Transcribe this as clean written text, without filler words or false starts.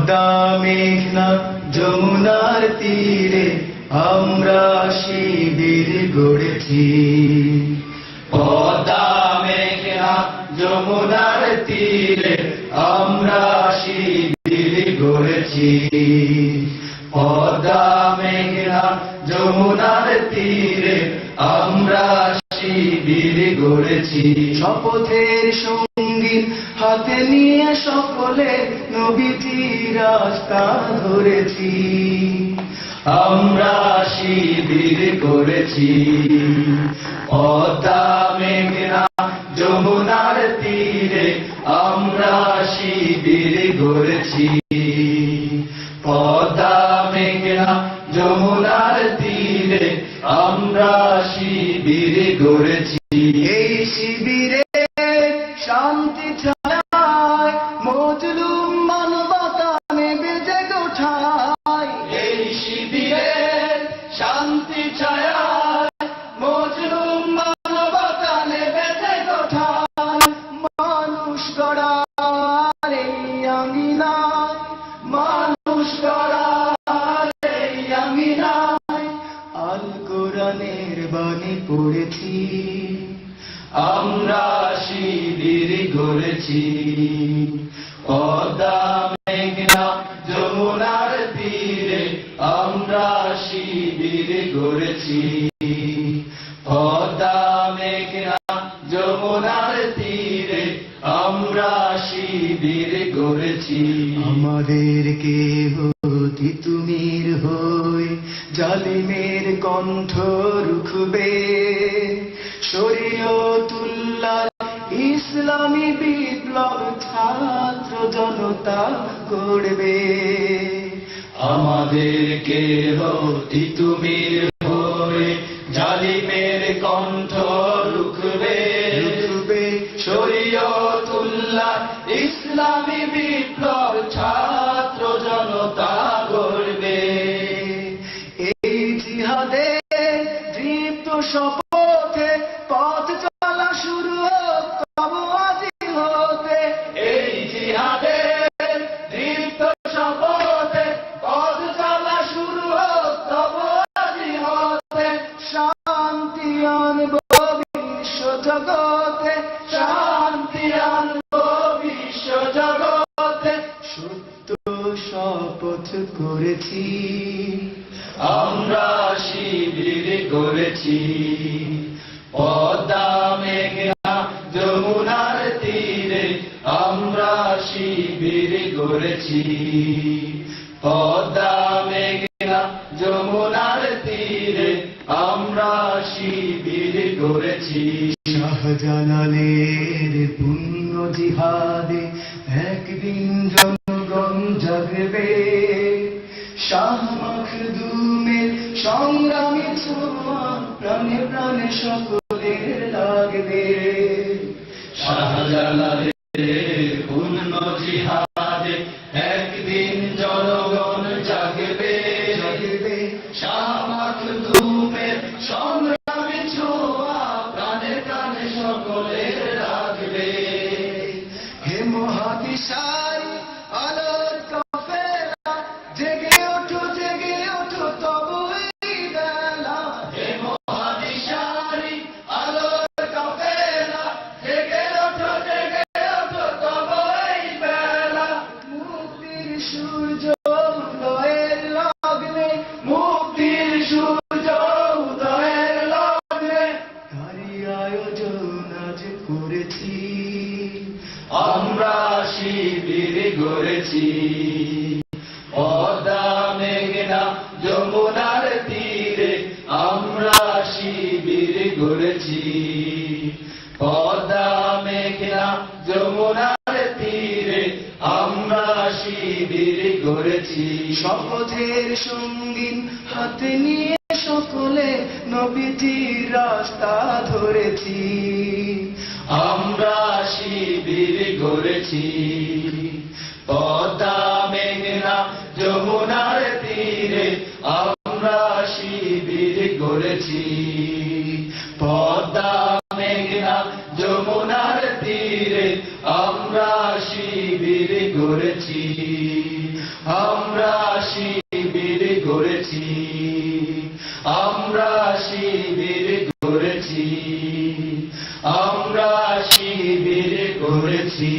পদ্মা মেঘনা যমুনার তীরে আমরা শিবির গড়েছি। পদ্মা মেঘনা যমুনার তীরে আমরা শিবির গড়েছি। পদ্মা মেঘনা যমুনার তীরে আমরা শিবির গড়েছি। শপথের সঙ্গী হাতে নিয়ে সকলে নবীজির রাস্তা ধরেছি। আমরা শিবির করেছি। পদ্মা মেঘনা যমুনার তীরে আমরা শিবির গড়েছি। পদ্মা মেঘনা যমুনার তীরে আমরা শিবির গড়েছি। এই শিবিরে শান্তি ছায় মজলুম মানবতা নেবে জেগে ওঠায়। এই শিবিরে শান্তি ছায় মজলুম মানবতা নেবে জেগে ওঠায়। মানুষ গড়ার এই আঙিনায়, মানুষ গড়ার এই আঙিনায় আল কোরআনের বাণী পড়েছি। আমরা শিবির গড়েছি। পদ্মা মেঘনা যমুনার তীরে আমরা শিবির গড়েছি। পদ্মা মেঘনা যমুনার তীরে আমরা শিবির গড়েছি। আমাদেরকে তিতুমির হই জালিমের কণ্ঠ রুখবে। শরীয়তুল্লাহ ইসলামী বিপ্লব ছাত্র জনতা করবে। আমাদেরকে তিতুমির হয়ে জালিমের কণ্ঠ রুখবে। শরীয়তুল্লাহ ইসলামী বিপ্লব ছাত্র জনতা করবে। এই জিহাদে দীপ্ত শপথে পথ চলা শুরু হোক তবু আজি হতে। এই জিহাদে দীপ্ত শপথে পথ চলা শুরু হোক তবু আজি হতে। শান্তি আনব বিশ্ব জগতে, শান্তি আনব বিশ্ব জগতে। সত্য শপথ করেছি। আমরা শিবির করেছি। পদ্মা মেঘনা যমুনার তীরে আমরা শিবির করেছি। পদ্মা মেঘনা যমুনার তীরে আমরা শিবির করেছি। শাহজালালের পুণ্য জিহাদে একদিন জনগণ জাগবে। শাহ মখদুমের সংগ্রামী ছোঁয়া প্রাণে প্রাণে সকলের লাগবে। শাহজালালের পুণ্য জিহাদে একদিন জনগণ জাগবে। শাহ মখদুমের সংগ্রামী ছোঁয়া প্রাণে প্রাণে সকলের লাগবে। হে মহাদিশারি আলোর কাফেলা জেগে ওঠো জেগে ওঠো তবু এই বেলা। হে মহাদিশারি আলোর কাফেলা জেগে ওঠো জেগে ওঠো তবু এই বেলা। মুক্তির সূর্য উদয়ের লগ্নে, মুক্তির সূর্য উদয়ের লগ্নে তারই আয়োজন আজ করেছি। আমরা শিবির গড়েছি। পদ্মা মেঘনা যমুনার তীরে আমরা শিবির গড়েছি। পদ্মা মেঘনা যমুনার তীরে আমরা শিবির গড়েছি। শপথের সঙ্গীন হাতে নিয়ে সকলে নবীজির রাস্তা ধরেছি। আমরা শিবির গড়েছি। পদ্মা মেঘনা যমুনার তীরে আমরা শিবির গড়েছি। পদ্মা মেঘনা যমুনার তীরে আমরা শিবির গড়েছি। আমরা শিবির গড়েছি, আমরা শিবির গড়েছি, আমরা শিবির গড়েছি।